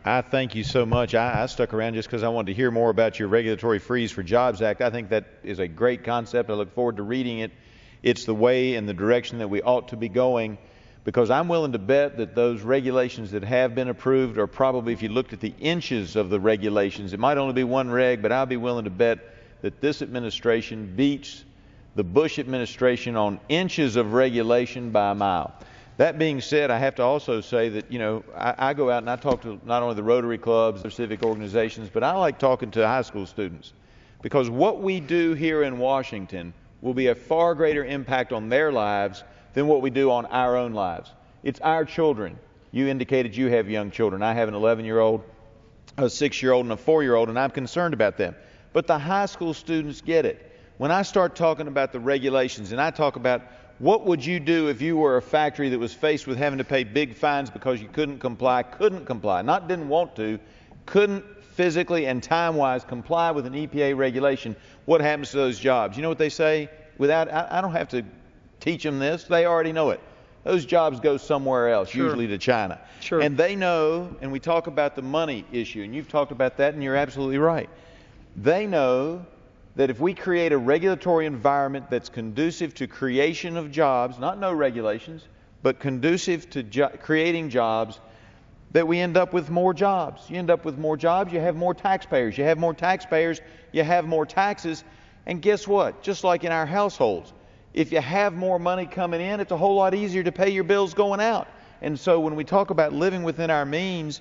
I thank you so much. I stuck around just because I wanted to hear more about your Regulatory Freeze for Jobs Act. I think that is a great concept. I look forward to reading it. It's the way and the direction that we ought to be going, because I'm willing to bet that those regulations that have been approved are probably, if you looked at the inches of the regulations, it might only be one reg, but I'll be willing to bet that this administration beats the Bush administration on inches of regulation by a mile. That being said, I have to also say that, I go out and I talk to not only the Rotary clubs, the civic organizations, but I like talking to high school students, because what we do here in Washington will be a far greater impact on their lives than what we do on our own lives. It's our children. You indicated you have young children. I have an 11-year-old, a 6-year-old, and a 4-year-old, and I'm concerned about them. But the high school students get it. When I start talking about the regulations and I talk about what would you do if you were a factory that was faced with having to pay big fines because you couldn't comply, not didn't want to, couldn't physically and time-wise comply with an EPA regulation, what happens to those jobs? You know what they say? I don't have to teach them this. They already know it. Those jobs go somewhere else, Sure. usually to China. Sure. And they know, and we talk about the money issue, and you've talked about that, and you're absolutely right. They know that if we create a regulatory environment that's conducive to creation of jobs, not no regulations, but conducive to creating jobs, that we end up with more jobs. You end up with more jobs, you have more taxpayers. You have more taxpayers, you have more taxes. And guess what? Just like in our households, if you have more money coming in, it's a whole lot easier to pay your bills going out. And so when we talk about living within our means,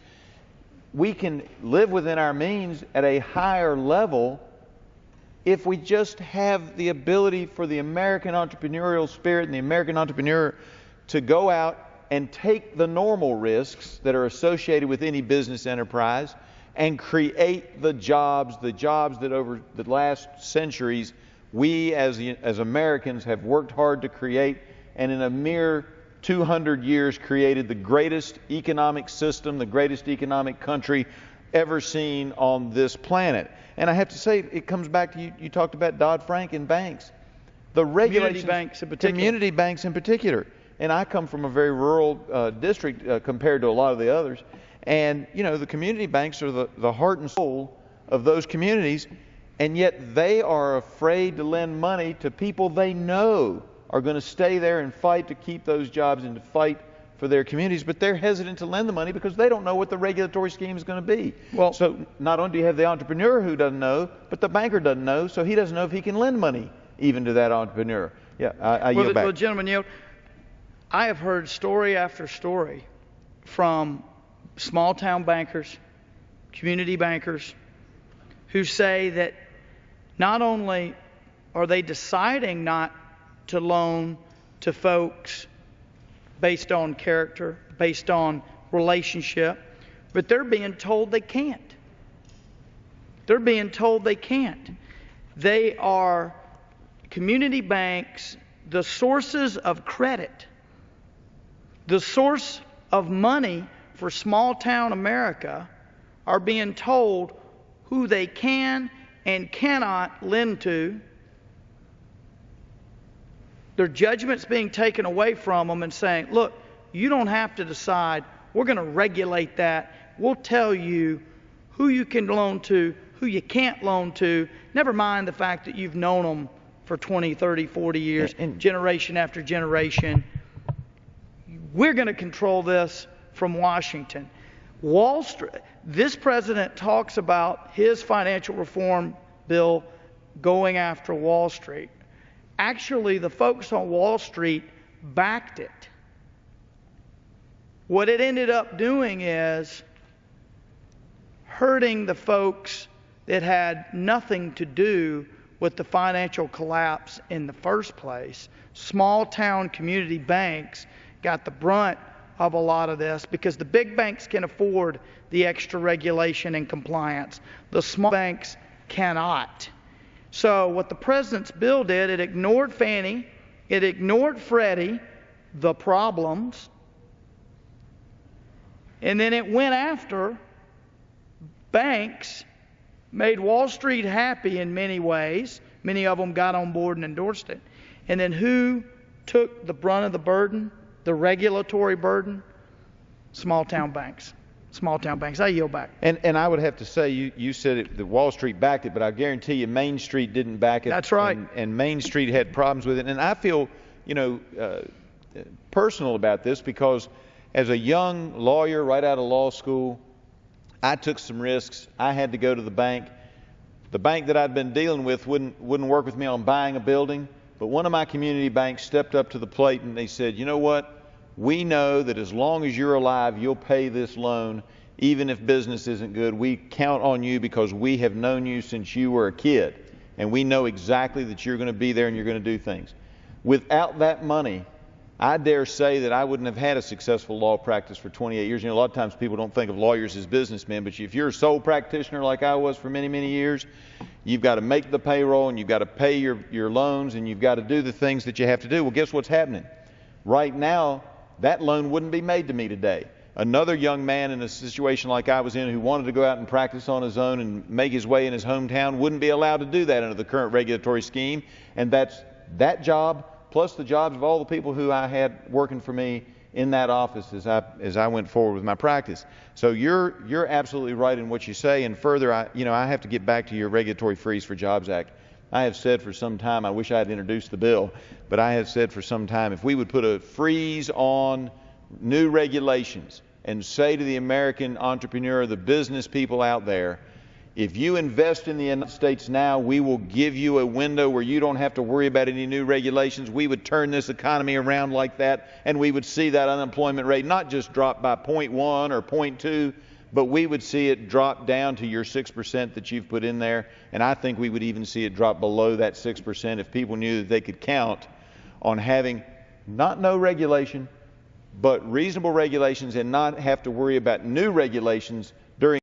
we can live within our means at a higher level if we just have the ability for the American entrepreneurial spirit and the American entrepreneur to go out and take the normal risks that are associated with any business enterprise and create the jobs that over the last centuries we as Americans have worked hard to create, and in a mere 200 years created the greatest economic system, the greatest economic country ever seen on this planet. And I have to say, it comes back to you talked about Dodd-Frank and banks. The regulations, community banks in particular. And I come from a very rural district compared to a lot of the others. And, the community banks are the heart and soul of those communities. And yet they are afraid to lend money to people they know are going to stay there and fight to keep those jobs and to fight for their communities, but they're hesitant to lend the money because they don't know what the regulatory scheme is going to be. Well, so not only do you have the entrepreneur who doesn't know, but the banker doesn't know, so he doesn't know if he can lend money even to that entrepreneur. Yeah, I yield back. Well, gentlemen, I have heard story after story from small town bankers, community bankers, who say that not only are they deciding not to loan to folks based on character, based on relationship, but they're being told they can't. They're being told they can't. They are community banks, the sources of credit, the source of money for small town America, are being told who they can and cannot lend to. Their judgment's being taken away from them and saying, look, you don't have to decide. We're going to regulate that. We'll tell you who you can loan to, who you can't loan to. Never mind the fact that you've known them for 20, 30, 40 years, generation after generation. We're going to control this from Washington. Wall Street. This president talks about his financial reform bill going after Wall Street. Actually, the folks on Wall Street backed it. What it ended up doing is hurting the folks that had nothing to do with the financial collapse in the first place. Small town community banks got the brunt of a lot of this because the big banks can afford the extra regulation and compliance. The small banks cannot. So what the president's bill did, it ignored Fannie, it ignored Freddie, the problems, and then it went after banks, made Wall Street happy in many ways. Many of them got on board and endorsed it. And then who took the brunt of the burden, the regulatory burden? Small town banks. small town banks. I yield back. And I would have to say, you said it, that Wall Street backed it, but I guarantee you Main Street didn't back it. That's right. And Main Street had problems with it. And I feel, personal about this because as a young lawyer right out of law school, I took some risks. I had to go to the bank. The bank that I'd been dealing with wouldn't work with me on buying a building, but one of my community banks stepped up to the plate and they said, you know what? We know that as long as you're alive, you'll pay this loan, even if business isn't good. We count on you because we have known you since you were a kid, and we know exactly that you're going to be there and you're going to do things. Without that money, I dare say that I wouldn't have had a successful law practice for 28 years. A lot of times people don't think of lawyers as businessmen, but if you're a sole practitioner like I was for many, many years, you've got to make the payroll and you've got to pay your loans and you've got to do the things that you have to do. Well, guess what's happening? Right now, that loan wouldn't be made to me today. Another young man in a situation like I was in who wanted to go out and practice on his own and make his way in his hometown wouldn't be allowed to do that under the current regulatory scheme. And that's that job plus the jobs of all the people who I had working for me in that office as I went forward with my practice. So you're absolutely right in what you say. And further, I have to get back to your Regulatory Freeze for Jobs Act. I have said for some time, I wish I had introduced the bill, but I have said for some time, if we would put a freeze on new regulations and say to the American entrepreneur, the business people out there, if you invest in the United States now, we will give you a window where you don't have to worry about any new regulations. We would turn this economy around like that, and we would see that unemployment rate not just drop by 0.1 or 0.2, but we would see it drop down to your 6% that you've put in there. And I think we would even see it drop below that 6% if people knew that they could count on having not no regulation, but reasonable regulations and not have to worry about new regulations